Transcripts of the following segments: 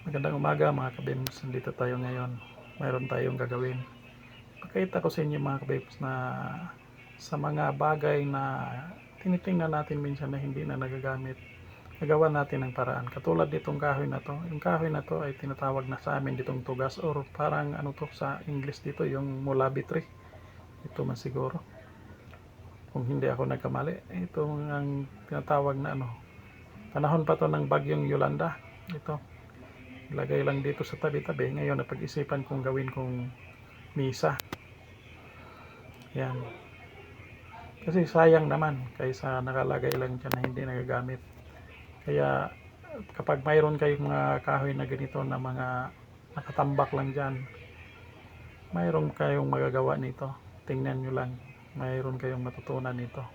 Magandang umaga mga kabims, nandito tayo ngayon. Mayroon tayong gagawin. Pakita ko sa inyo mga kabims na sa mga bagay na tinitingnan natin minsan na hindi na nagagamit, nagawa natin ng paraan. Katulad ditong kahoy na to. Yung kahoy na to ay tinatawag na sa amin ditong tugas, or parang ano to sa English dito, yung mulabi tree. Ito man siguro. Kung hindi ako nagkamali, ito ang tinatawag na ano. Panahon pa to ng bagyong Yolanda. Ito. Ilagay lang dito sa tabi-tabi. Ngayon napag-isipan kong gawin kong misa. Yan. Kasi sayang naman kaysa nakalagay lang dyan na hindi nagagamit. Kaya kapag mayroon kayong mga kahoy na ganito na mga nakatambak lang dyan, mayroon kayong magagawa nito. Tingnan nyo lang. Mayroon kayong matutunan nito.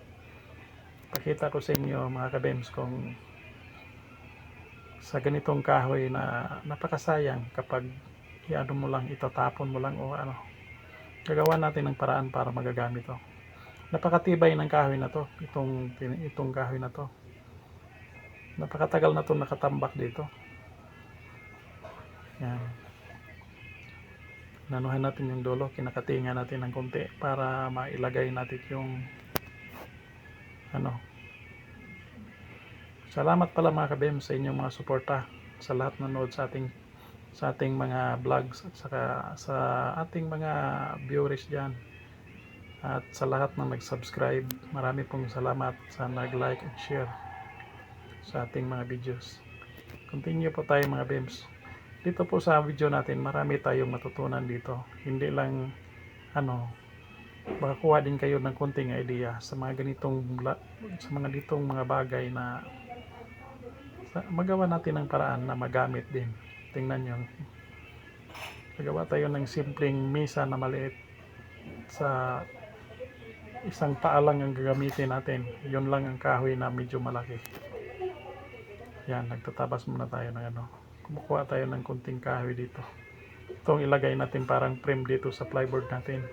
Pakita ko sa inyo mga kabems kung sa ganitong kahoy na napakasayang kapag iano mo lang, itatapon mo lang o ano. Gagawa natin ng paraan para magagamit to. Napakatibay ng kahoy na to, itong kahoy na to. Napakatagal na to nakatambak dito. Yan. Nanuhan natin yung dulo, kinakatingan natin ng konti para mailagay natin yung ano. Salamat pala mga kabem sa inyong mga suporta, sa lahat nanood sa ating mga vlogs, at saka sa ating mga viewers diyan, at sa lahat na nag-subscribe. Marami pong salamat sa nag-like and share sa ating mga videos. Continue po tayo mga bems. Dito po sa video natin, marami tayong matutunan dito. Hindi lang ano, makakuha din kayo ng konting idea sa mga ditong mga bagay na magawa natin ng paraan na magamit din. Tingnan nyo, magawa tayo ng simpleng misa na maliit. Sa isang paa lang ang gagamitin natin. Yun lang ang kahoy na medyo malaki. Yan, nagtatabas muna tayo ng ano. Kumukuha tayo ng konting kahoy dito. Itong ilagay natin parang frame dito sa plyboard natin.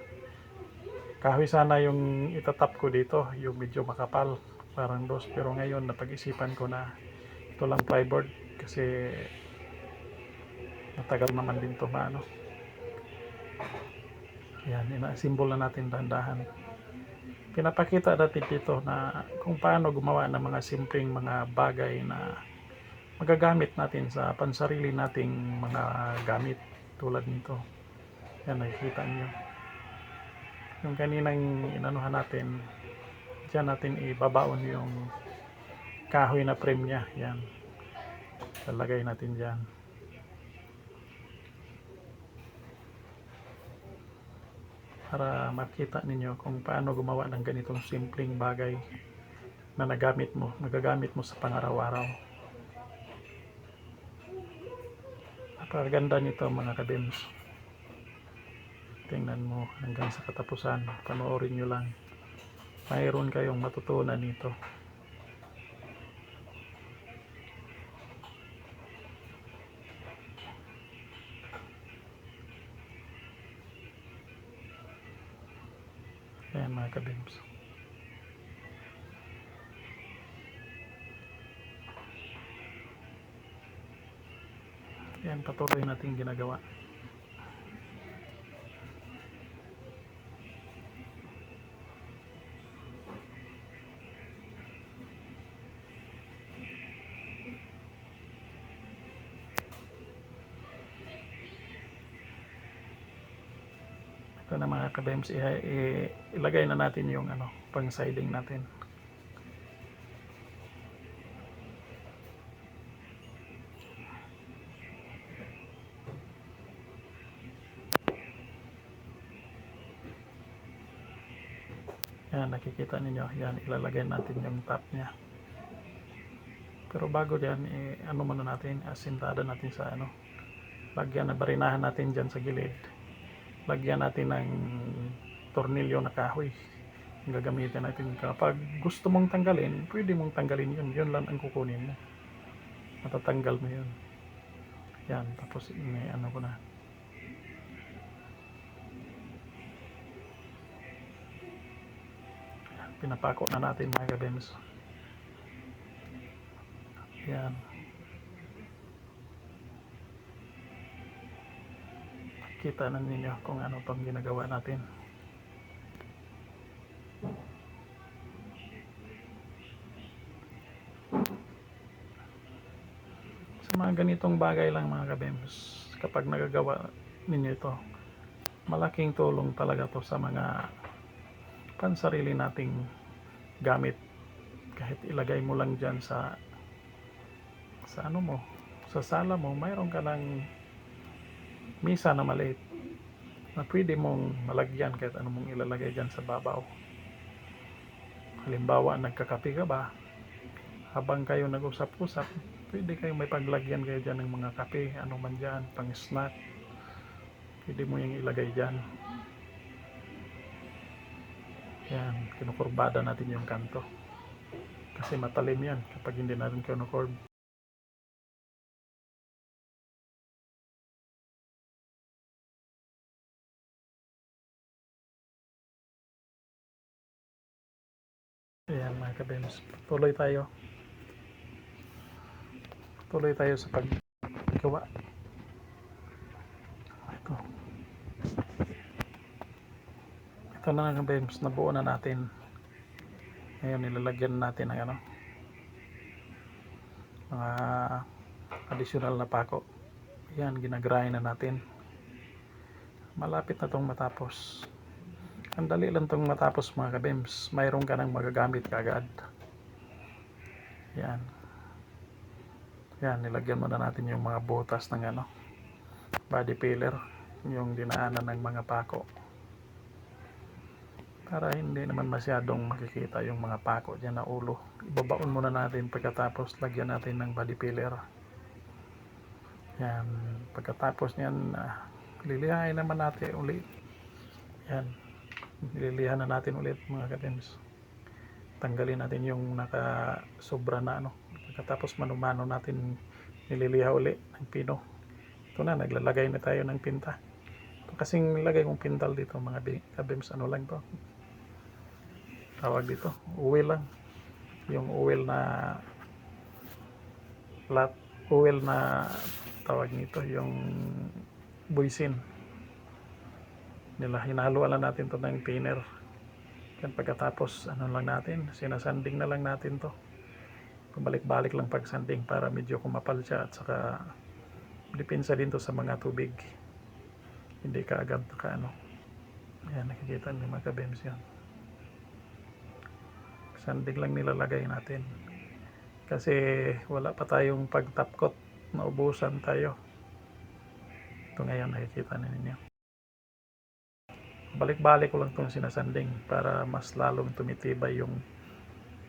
Kahoy sana yung itatap ko dito, yung medyo makapal, parang dos. Pero ngayon napag-isipan ko na ito lang plyboard kasi matagal naman din to maano. Yan, ina-symbol na natin dahan-dahan. Pinapakita natin dito na kung paano gumawa ng mga simpleng mga bagay na magagamit natin sa pansarili nating mga gamit tulad nito. Yan, nakikita niyo. Yung kaninang inanuhan natin, dyan natin ibabaon yung kahoy na frame niya. Yan. Lalagay natin dyan. Para makita ninyo kung paano gumawa ng ganitong simpleng bagay na magagamit mo sa pangaraw-araw. Napakaganda nito mga kabims. Tingnan mo hanggang sa katapusan. Panoorin nyo lang. Mayroon kayong matutunan nito. Ayan mga kabims. Ayan, patuloy natin ginagawa. Ito na mga kabims, ilagay na natin yung ano, pang siding natin. Yan, nakikita ninyo. Yan, ilalagay natin yung top nya. Pero bago yan, ano muna natin, asintada natin sa ano. Lagyan na, barinahan natin dyan sa gilid. Lagyan natin ng tornilyo na kahoy. Gagamitin natin. Kapag gusto mong tanggalin, pwede mong tanggalin yun. Yun lang ang kukunin mo. Matatanggal mo yun. Yan, tapos ano ko na. Pinapako na natin mga kabems. Yan. makikita na ninyo kung ano pang ginagawa natin. Sa mga ganitong bagay lang mga kabems, kapag nagagawa ninyo ito, malaking tulong talaga to sa mga pansarili nating gamit. Kahit ilagay mo lang dyan sa ano mo, sa sala mo, mayroon ka ng misa na maliit na pwede mong malagyan kahit ano mong ilalagay dyan sa babaw. Halimbawa, nagkakape ka ba, habang kayo nag-usap-usap, pwede kayong may paglagyan kayo dyan ng mga kape, ano man dyan, pang snack, pwede mo yung ilagay dyan. Yan, kinukurbada natin yung kanto kasi matalim yan kapag hindi natin kinukurb. Ayan mga kabems, tuloy tayo sa paggawa. Ito na mga kabems, nabuo na natin. Ngayon nilalagyan natin ng mga additional na pako. Yan, ginagrind na natin. Malapit na tong matapos. Ang dali lang tong matapos mga kabems, mayroon ka nang magagamit kagad. Yan. Yan, nilagyan muna natin yung mga butas ng body filler, yung dinaanan ng mga pako. Para hindi naman masyadong makikita yung mga pako dyan na ulo. Ibabaon muna natin pagkatapos lagyan natin ng body filler. Yan, pagkatapos nyan, lilihain naman natin ulit. Yan, lilihan na natin ulit mga kabems. Tanggalin natin yung nakasobra na pagkatapos manumano natin nililiha ulit ng pino. Ito na, naglalagay na tayo ng pinta. Ito kasing nilagay kong pintal dito mga kabems, ano lang to, tawag dito, oil lang. Yung oil na oil na tawag nito, yung buisin nila. Hinahaluan lang natin to ng thinner. Yan, pagkatapos lang natin, sinasanding na lang natin to. Pabalik-balik lang pag sanding para medyo kumapal siya, at saka depensa din to sa mga tubig, hindi ka agad yan, nakikita niyo mga kabems. Yan, sanding lang nilalagay natin kasi wala pa tayong pag top coat, naubusan tayo. Ito ngayon nakikita ninyo, balik-balik ko lang itong sinasanding para mas lalong tumitibay yung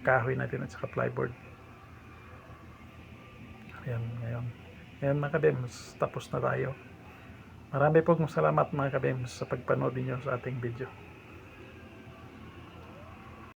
kahoy natin at saka plyboard. Ayan, ngayon mga kabems, tapos na tayo. Marami pong salamat mga kabems sa pagpanood niyo sa ating video.